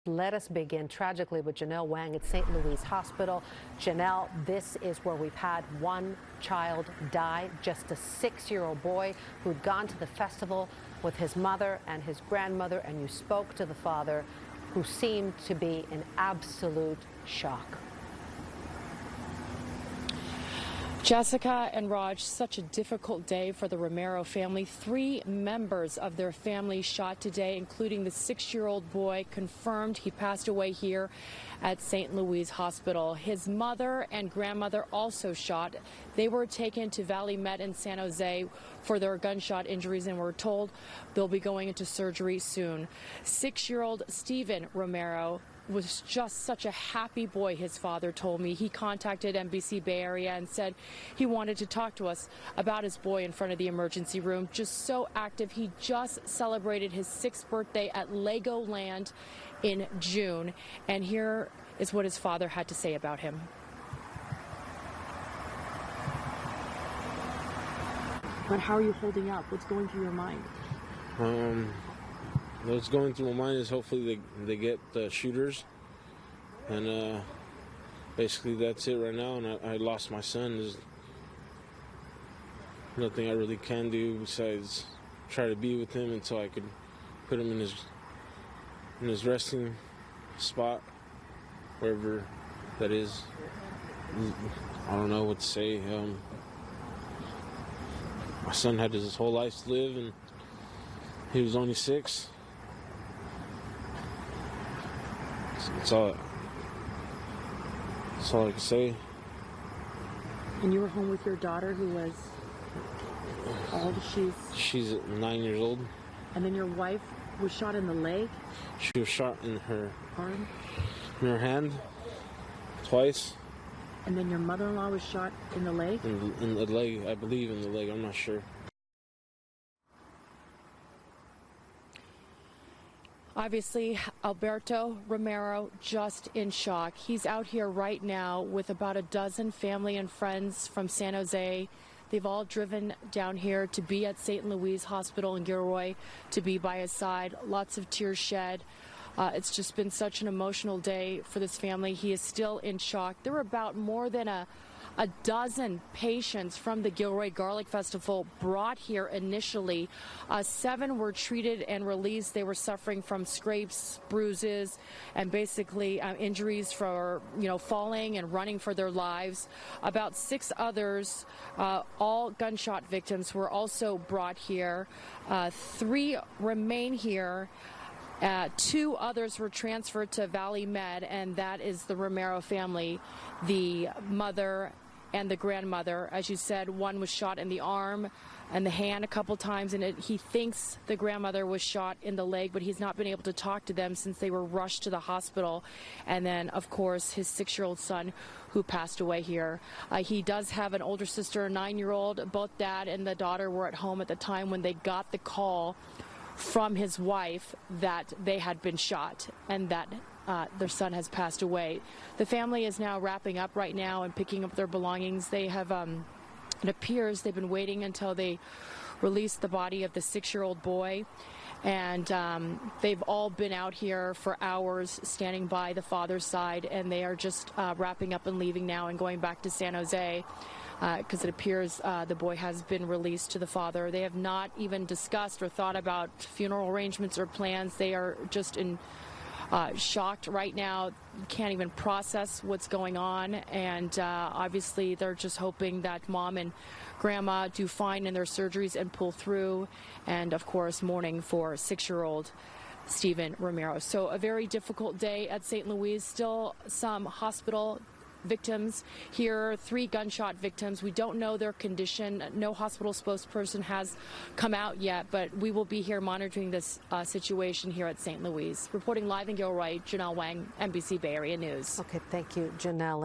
Let us begin tragically with Janelle Wang at St. Louis Hospital. Janelle, this is where we've had one child die, just a 6-year-old boy who'd gone to the festival with his mother and his grandmother, and you spoke to the father, who seemed to be in absolute shock. Jessica and Raj, such a difficult day for the Romero family. 3 members of their family shot today, including the 6-year-old boy. Confirmed he passed away here at St. Louis Hospital. His mother and grandmother also shot. They were taken to Valley Med in San Jose for their gunshot injuries, and we're told they'll be going into surgery soon. 6-year-old Steven Romero was just such a happy boy, his father told me. He contacted NBC Bay Area and said he wanted to talk to us about his boy in front of the emergency room. Just so active. He just celebrated his 6th birthday at Legoland in June. And here is what his father had to say about him. But how are you holding up? What's going through your mind? What's going through my mind is hopefully they get the shooters, and basically that's it right now. And I lost my son. There's nothing I really can do besides try to be with him until I could put him in his resting spot, wherever that is. I don't know what to say. My son had his whole life to live, and he was only 6. That's all I can say. And you were home with your daughter, who was how old? She's 9 years old. And then your wife was shot in the leg? She was shot in her arm? In her hand, twice. And then your mother-in-law was shot in the leg? In the leg, I believe in the leg, I'm not sure. Obviously, Alberto Romero just in shock. He's out here right now with about a dozen family and friends from San Jose. They've all driven down here to be at St. Louis Hospital in Gilroy, to be by his side. Lots of tears shed. It's just been such an emotional day for this family. He is still in shock. There were about more than a dozen patients from the Gilroy Garlic Festival brought here initially. 7 were treated and released. They were suffering from scrapes, bruises, and basically injuries for falling and running for their lives. About 6 others, all gunshot victims, were also brought here. 3 remain here. 2 others were transferred to Valley Med, and that is the Romero family, the mother and the grandmother. As you said, one was shot in the arm and the hand a couple times, and he thinks the grandmother was shot in the leg, but he's not been able to talk to them since they were rushed to the hospital. And then, of course, his 6-year-old son, who passed away here. He does have an older sister, a 9-year-old. Both dad and the daughter were at home at the time when they got the call from his wife that they had been shot and that their son has passed away. The family is now wrapping up right now and picking up their belongings. They have, it appears they've been waiting until they release the body of the 6-year-old boy. And they've all been out here for hours standing by the father's side, and they are just wrapping up and leaving now and going back to San Jose. Because it appears the boy has been released to the father. They have not even discussed or thought about funeral arrangements or plans. They are just in shocked right now, can't even process what's going on, and obviously they're just hoping that mom and grandma do fine in their surgeries and pull through, and of course mourning for 6-year-old Steven Romero. So a very difficult day at St. Louis. Still some hospital victims here, 3 gunshot victims. We don't know their condition. No hospital spokesperson has come out yet, but we will be here monitoring this situation here at St. Louis. Reporting live in Gilroy, Janelle Wang, NBC Bay Area News. Okay, thank you, Janelle.